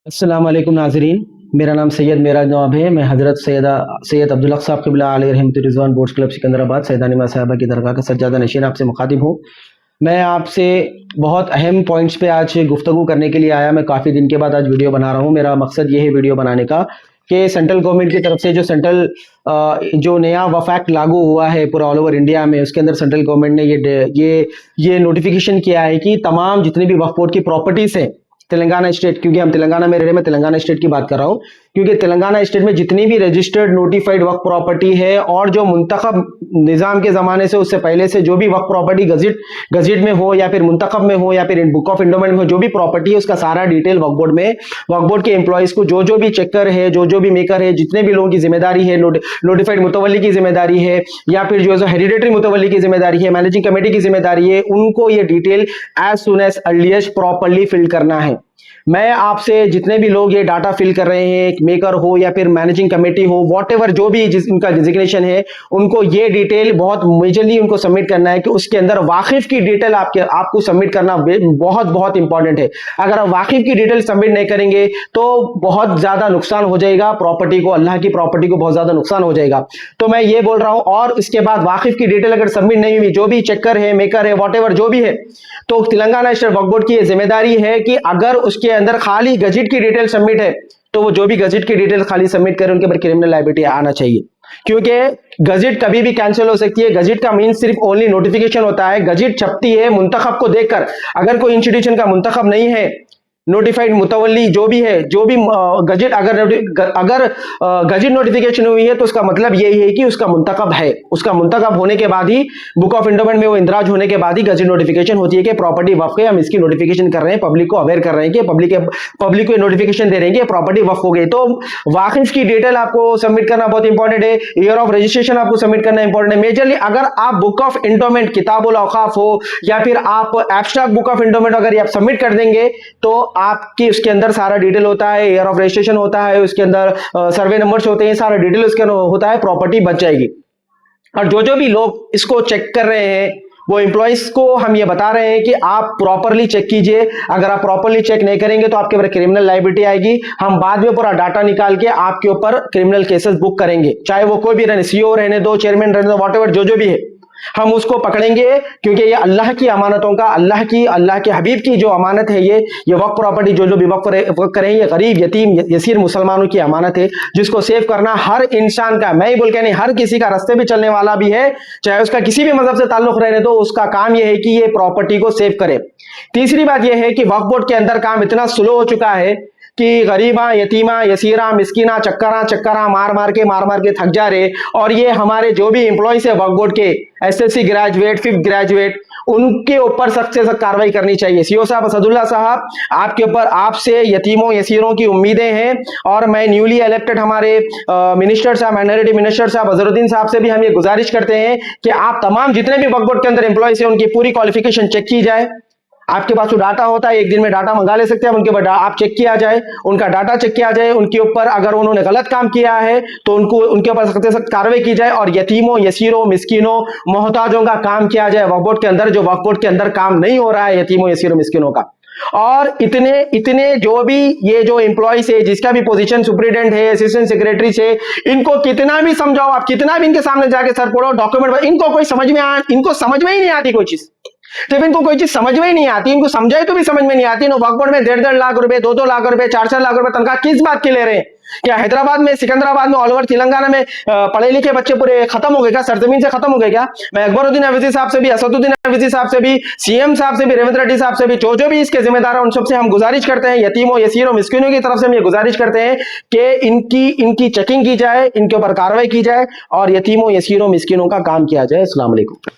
अस्सलाम वालेकुम नाज़रीन, मेरा नाम सैयद मेराज नवाब है। मैं हज़रत सैयद अब्दुल हक साहब क़िबला अलैहि रहमतुर रिज़वान बोर्ड्स क्लब सिकंदराबाद सैयदानिमा साहिबा की दरगाह का सज्जादा नशीन आपसे मुखातिब हूँ। मैं आपसे बहुत अहम पॉइंट्स पे आज गुफ्तगू करने के लिए आया। मैं काफ़ी दिन के बाद आज वीडियो बना रहा हूँ। मेरा मकसद ये है वीडियो बनाने का कि सेंट्रल गवर्नमेंट की तरफ से जो जो नया वफ़ एक्ट लागू हुआ है पूरा ऑल ओवर इंडिया में, उसके अंदर सेंट्रल गवर्नमेंट ने ये नोटिफिकेशन किया है कि तमाम जितनी भी वक्फ बोर्ड की प्रॉपर्टीज़ हैं तेलंगाना स्टेट, क्योंकि हम तेलंगाना में रह रहे, मैं तेलंगाना स्टेट की बात कर रहा हूँ, क्योंकि तेलंगाना स्टेट में जितनी भी रजिस्टर्ड नोटिफाइड वक्फ प्रॉपर्टी है और जो मुंतखब निज़ाम के ज़माने से उससे पहले से जो भी वक्फ प्रॉपर्टी गज़ट में हो या फिर मुंतखब में हो या फिर बुक ऑफ इंडोमेंट में हो, जो भी प्रॉपर्टी है उसका सारा डिटेल वक्फ बोर्ड के एम्प्लॉयज़ को जो भी चेकर है, जो भी मेकर है, जितने भी लोगों की जिम्मेदारी है, नोटिफाइड मुतवल्ली की जिम्मेदारी है या फिर जो हेरिडेटरी मुतवल्ली की जिम्मेदारी है, मैनेजिंग कमेटी की जिम्मेदारी है, उनको ये detail as soon as earliest properly fill करना है। मैं आपसे जितने भी लोग ये डाटा फिल कर रहे हैं, मेकर हो या फिर मैनेजिंग कमेटी हो, वॉट जो भी उनका डिजिग्नेशन है, उनको ये डिटेल बहुत मेजरली उनको सबमिट करना है कि उसके अंदर वाकिफ की डिटेल आपको सबमिट करना बहुत इंपॉर्टेंट है। अगर आप वाकिफ की डिटेल सबमिट नहीं करेंगे तो बहुत ज्यादा नुकसान हो जाएगा प्रॉपर्टी को, अल्लाह की प्रॉपर्टी को बहुत ज्यादा नुकसान हो जाएगा। तो मैं ये बोल रहा हूं, और इसके बाद वाकिफ की डिटेल अगर सबमिट नहीं हुई, जो भी चेकर है, मेकर है, वॉट जो भी है, तो तेलंगाना स्टेट वक्फ बोर्ड की यह जिम्मेदारी है कि अगर उसके अंदर खाली गजट की डिटेल सबमिट है तो वो जो भी गजट की डिटेल खाली सबमिट करे उनके ऊपर क्रिमिनल लायबिलिटी आना चाहिए, क्योंकि गजट कभी भी कैंसिल हो सकती है। गजट का मीन सिर्फ ओनली नोटिफिकेशन होता है। गजट छपती है मुंतखब को देखकर। अगर कोई इंस्टीट्यूशन का मुंतखब नहीं है, नोटिफाइड मुतवल्ली जो भी है, जो भी गजट अगर गजट नोटिफिकेशन हुई है तो उसका मतलब यही है कि उसका मुंतखब है। उसका मुंतखब होने के बाद ही, बुक ऑफ इंडोमेंट में वो इंदराज होने के बाद ही गजट नोटिफिकेशन होती है कि प्रॉपर्टी वक्फ है, हम इसकी नोटिफिकेशन कर रहे हैं, पब्लिक को अवेयर कर रहे हैं कि पब्लिक को नोटिफिकेशन दे रहे हैं कि प्रॉपर्टी वक्फ हो गई। तो वाकिफ की डिटेल आपको सबमिट करना बहुत इंपॉर्टेंट है। ईयर ऑफ रजिस्ट्रेशन आपको सबमिट करना इंपॉर्टेंट है। मेजरली अगर आप बुक ऑफ इंडोमेंट, किताबुल औकाफ हो या फिर आप एब्स्ट्रैक्ट बुक ऑफ इंडोमेंट अगर आप सबमिट कर देंगे तो आपकी उसके अंदर सारा डिटेल होता है, ईयर ऑफ रजिस्ट्रेशन होता है, उसके अंदर सर्वे नंबर्स होते हैं, सारा डिटेल उसके अंदर होता है, प्रॉपर्टी बच जाएगी। और जो भी लोग इसको चेक कर रहे हैं वो एम्प्लॉइज को हम ये बता रहे हैं कि आप प्रॉपरली चेक कीजिए। अगर आप प्रॉपरली चेक नहीं करेंगे तो आपके ऊपर क्रिमिनल लायबिलिटी आएगी। हम बाद में पूरा डाटा निकाल के आपके ऊपर क्रिमिनल केसेस बुक करेंगे, चाहे वो कोई भी रहने, सीईओ रहने दो, चेयरमैन रहने दो, वॉट जो भी है, हम उसको पकड़ेंगे, क्योंकि ये अल्लाह की अमानतों का, अल्लाह के हबीब की जो अमानत है, ये वक्फ प्रॉपर्टी जो भी वक्फ करें, ये गरीब, यतीम, यसीर मुसलमानों की अमानत है, जिसको सेव करना हर इंसान का, मैं ही बोल के नहीं, हर किसी का, रास्ते भी चलने वाला भी है, चाहे उसका किसी भी मजहब से ताल्लुक रहने दो, उसका काम यह है कि ये प्रॉपर्टी को सेव करे। तीसरी बात यह है कि वक्फ बोर्ड के अंदर काम इतना स्लो हो चुका है कि गरीबा, यतीमा, यसीरा, मिस्कीना, चक्करा मार के थक जा रहे। और ये हमारे जो भी एम्प्लॉइज है वक्फ बोर्ड के, एसएससी ग्रेजुएट, 5th ग्रेजुएट, उनके ऊपर सख्त से सख्त कार्रवाई करनी चाहिए। सीओ साहब, असदुल्ला साहब, आपके ऊपर, आपसे यतीमों यसीरों की उम्मीदें हैं। और मैं न्यूली इलेक्टेड हमारे मिनिस्टर साहब, माइनॉरिटी मिनिस्टर साहब अजहरुद्दीन साहब से भी हम ये गुजारिश करते हैं कि आप तमाम जितने भी वक्फ बोर्ड के अंदर एम्प्लॉइज हैं उनकी पूरी क्वालिफिकेशन चेक की जाए। आपके पास जो डाटा होता है, एक दिन में डाटा मंगा ले सकते हैं, उनके ऊपर आप चेक किया जाए, उनका डाटा चेक किया जाए, उनके ऊपर अगर उन्होंने गलत काम किया है तो उनके ऊपर सख्त से सख्त कार्रवाई की जाए और यतीमों, यसीरों, मिस्किनों, मोहताजों का काम किया जाए वक्फ बोर्ड के अंदर, जो वक्फ बोर्ड के अंदर काम नहीं हो रहा है यतीमों, यसीरों, मिस्किनों का। और इतने जो भी ये जो एम्प्लॉइज है, जिसका भी पोजीशन सुप्रीडेंट है, असिस्टेंट सेक्रेटरी से, इनको कितना भी समझाओ आप, कितना भी इनके सामने जाके सर पढ़ो, डॉक्यूमेंट, इनको समझ में ही नहीं आती कोई चीज। जब इनको कोई चीज समझ में ही नहीं आती, इनको समझाए तो भी समझ में नहीं आती। वक्फ बोर्ड में 1.5 लाख रुपए, 2-2 लाख रुपए, 4-4 लाख रुपए तनख्वाह किस बात के ले रहे हैं? क्या हैदराबाद में, सिकंदराबाद में, ऑल ओवर तेलंगाना में पढ़े लिखे बच्चे पूरे खत्म हो गए क्या? सरजमीन से खत्म हो गए क्या? मैं अकबरुद्दीन हफीजी साहब से भी, असदुद्दीन हफीजी साहब से भी, सीएम साहब से भी, रेवंत रेड्डी साहब से भी, जो भी इसके जिम्मेदार है, उन सबसे हम गुजारिश करते हैं, यतीमों, यसीरों, मिस्किनों की तरफ से हम ये गुजारिश करते हैं कि इनकी चेकिंग की जाए, इनके ऊपर कार्रवाई की जाए और यतीमों, यसीरों, मिस्किनों का काम किया जाए। अस्सलाम वालेकुम।